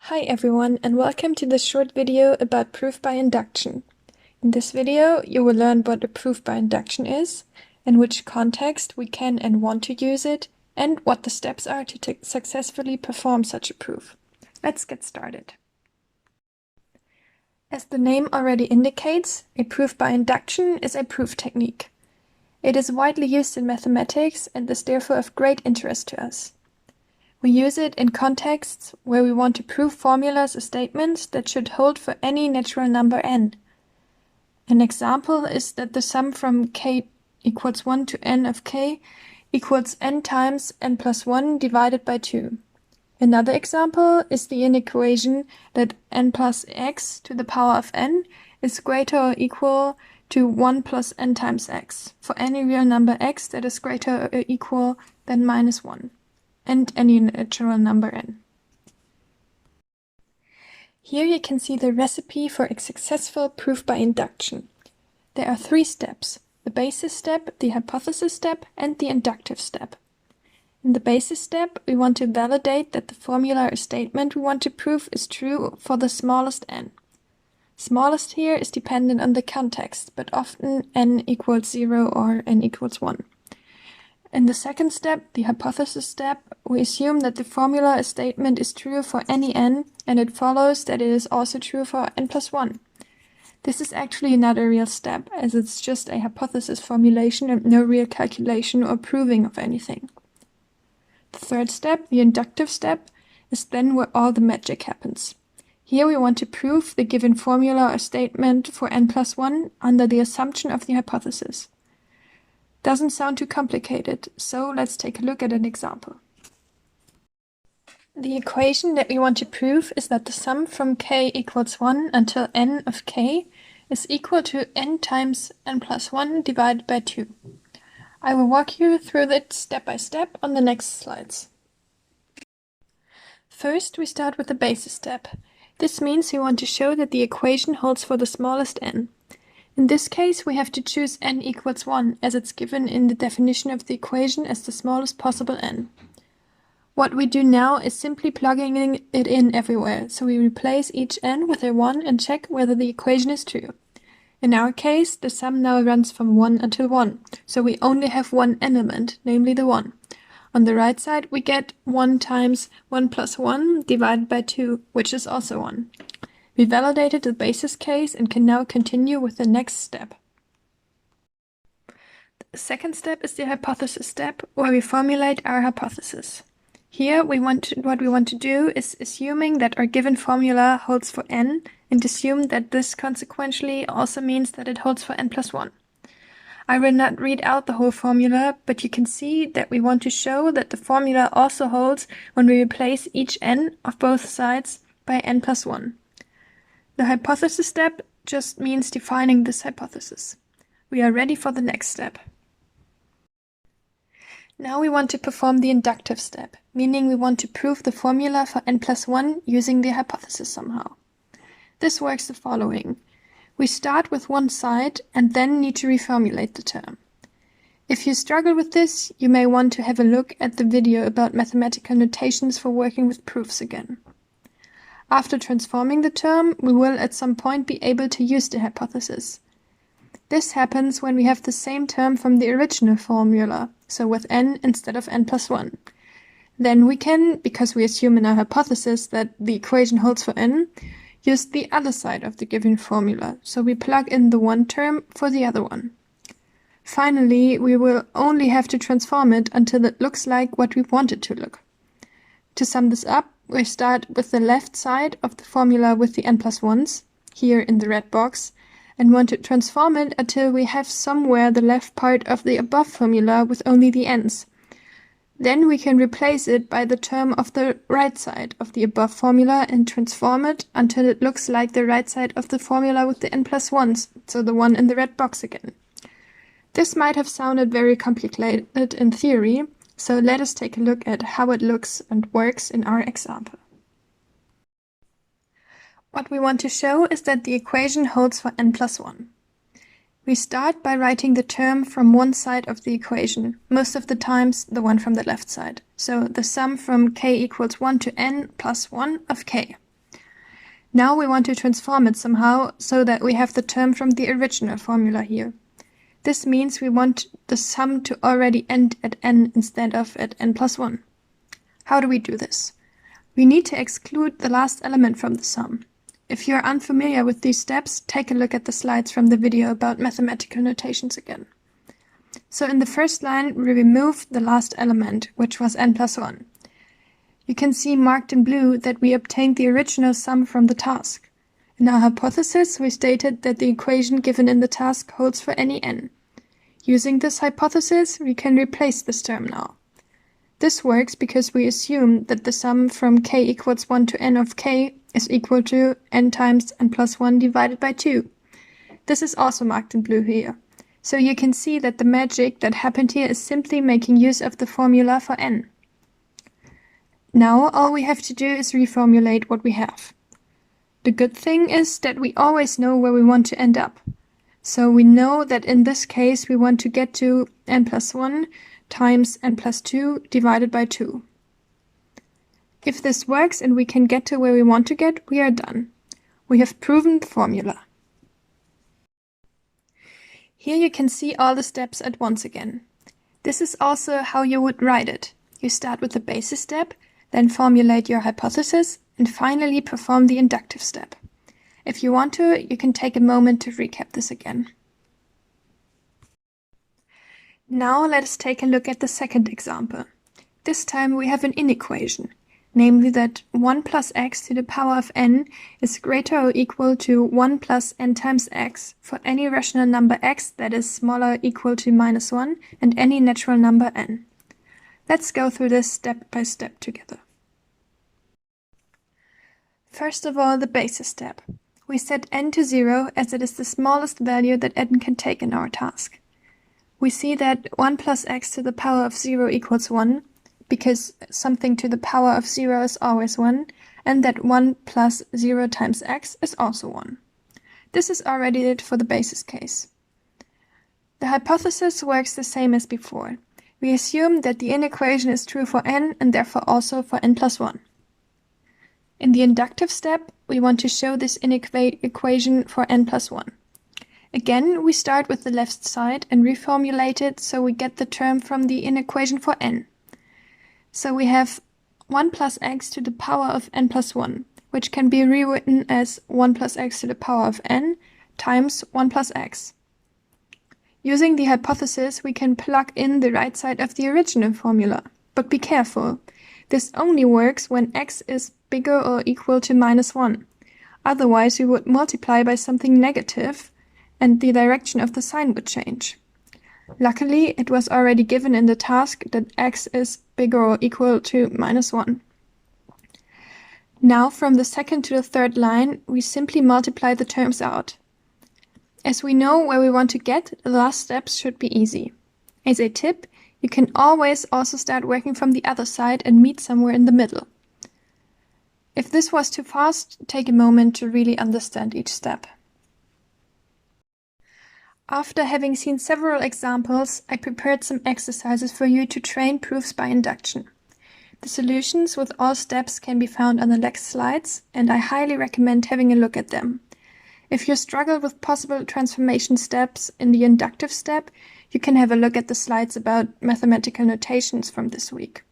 Hi everyone, and welcome to this short video about proof by induction. In this video you will learn what a proof by induction is, in which context we can and want to use it, and what the steps are to successfully perform such a proof. Let's get started. As the name already indicates, a proof by induction is a proof technique. It is widely used in mathematics and is therefore of great interest to us. We use it in contexts where we want to prove formulas or statements that should hold for any natural number n. An example is that the sum from k equals 1 to n of k equals n times n plus 1 divided by 2. Another example is the inequation that n plus x to the power of n is greater or equal to 1 plus n times x for any real number x that is greater or equal than minus 1. And any natural number n. Here you can see the recipe for a successful proof by induction. There are 3 steps: the basis step, the hypothesis step, and the inductive step. In the basis step, we want to validate that the formula or statement we want to prove is true for the smallest n. Smallest here is dependent on the context, but often n equals 0 or n equals 1. In the second step, the hypothesis step, we assume that the formula or statement is true for any n, and it follows that it is also true for n plus 1. This is actually not a real step, as it's just a hypothesis formulation and no real calculation or proving of anything. The third step, the inductive step, is then where all the magic happens. Here we want to prove the given formula or statement for n plus 1 under the assumption of the hypothesis. Doesn't sound too complicated, so let's take a look at an example. The equation that we want to prove is that the sum from k equals 1 until n of k is equal to n times n plus 1 divided by 2. I will walk you through that step by step on the next slides. First, we start with the basis step. This means we want to show that the equation holds for the smallest n. In this case, we have to choose n equals 1, as it's given in the definition of the equation as the smallest possible n. What we do now is simply plugging it in everywhere, so we replace each n with a 1 and check whether the equation is true. In our case, the sum now runs from 1 until 1, so we only have one element, namely the 1. On the right side, we get 1 times 1 plus 1 divided by 2, which is also 1. We validated the basis case and can now continue with the next step. The second step is the hypothesis step, where we formulate our hypothesis. Here what we want to do is assuming that our given formula holds for n, and assume that this consequentially also means that it holds for n plus 1. I will not read out the whole formula, but you can see that we want to show that the formula also holds when we replace each n of both sides by n plus 1. The hypothesis step just means defining this hypothesis. We are ready for the next step. Now we want to perform the inductive step, meaning we want to prove the formula for n plus 1 using the hypothesis somehow. This works the following. We start with one side and then need to reformulate the term. If you struggle with this, you may want to have a look at the video about mathematical notations for working with proofs again. After transforming the term, we will at some point be able to use the hypothesis. This happens when we have the same term from the original formula, so with n instead of n plus 1. Then we can, because we assume in our hypothesis that the equation holds for n, use the other side of the given formula, so we plug in the one term for the other one. Finally, we will only have to transform it until it looks like what we want it to look. To sum this up, we start with the left side of the formula with the n plus 1s, here in the red box, and want to transform it until we have somewhere the left part of the above formula with only the n's. Then we can replace it by the term of the right side of the above formula and transform it until it looks like the right side of the formula with the n plus 1s, so the one in the red box again. This might have sounded very complicated in theory, so let us take a look at how it looks and works in our example. What we want to show is that the equation holds for n plus 1. We start by writing the term from one side of the equation, most of the times the one from the left side. So the sum from k equals 1 to n plus 1 of k. Now we want to transform it somehow so that we have the term from the original formula here. This means we want the sum to already end at n instead of at n+1. How do we do this? We need to exclude the last element from the sum. If you're unfamiliar with these steps, take a look at the slides from the video about mathematical notations again. So in the first line, we remove the last element, which was n+1. You can see marked in blue that we obtained the original sum from the task. In our hypothesis, we stated that the equation given in the task holds for any n. Using this hypothesis, we can replace this term now. This works because we assume that the sum from k equals 1 to n of k is equal to n times n+1 divided by 2. This is also marked in blue here. So you can see that the magic that happened here is simply making use of the formula for n. Now all we have to do is reformulate what we have. The good thing is that we always know where we want to end up. So we know that in this case we want to get to n+1 times n+2 divided by 2. If this works and we can get to where we want to get, we are done. We have proven the formula. Here you can see all the steps at once again. This is also how you would write it. You start with the basis step, then formulate your hypothesis, and finally perform the inductive step. If you want to, you can take a moment to recap this again. Now let us take a look at the second example. This time we have an inequation, namely that 1 plus x to the power of n is greater or equal to 1 plus n times x for any rational number x that is smaller or equal to -1 and any natural number n. Let's go through this step by step together. First of all, the basis step. We set n to 0 as it is the smallest value that n can take in our task. We see that 1 plus x to the power of 0 equals 1, because something to the power of 0 is always 1, and that 1 plus 0 times x is also 1. This is already it for the basis case. The hypothesis works the same as before. We assume that the inequation is true for n and therefore also for n+1. In the inductive step, we want to show this equation for n+1. Again, we start with the left side and reformulate it so we get the term from the inequation for n. So we have 1 plus x to the power of n+1, which can be rewritten as 1 plus x to the power of n times 1 plus x. Using the hypothesis, we can plug in the right side of the original formula. But be careful. This only works when x is bigger or equal to -1. Otherwise, we would multiply by something negative, and the direction of the sign would change. Luckily, it was already given in the task that x is bigger or equal to -1. Now, from the second to the third line, we simply multiply the terms out. As we know where we want to get, the last steps should be easy. As a tip, you can always also start working from the other side and meet somewhere in the middle. If this was too fast, take a moment to really understand each step. After having seen several examples, I prepared some exercises for you to train proofs by induction. The solutions with all steps can be found on the next slides, and I highly recommend having a look at them. If you struggle with possible transformation steps in the inductive step, you can have a look at the slides about mathematical notations from this week.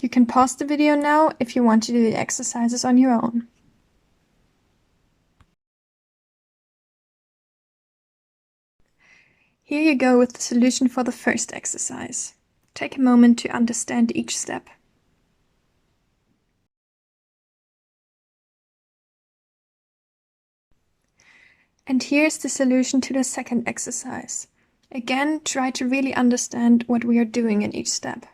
You can pause the video now if you want to do the exercises on your own. Here you go with the solution for the first exercise. Take a moment to understand each step. And here's the solution to the second exercise. Again, try to really understand what we are doing in each step.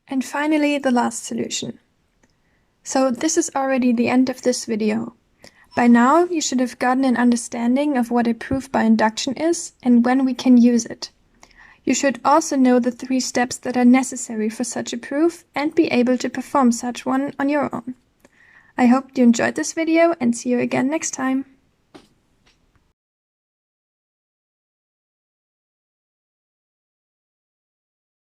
And finally, the last solution. So this is already the end of this video. By now, you should have gotten an understanding of what a proof by induction is and when we can use it. You should also know the 3 steps that are necessary for such a proof and be able to perform such one on your own. I hope you enjoyed this video and see you again next time.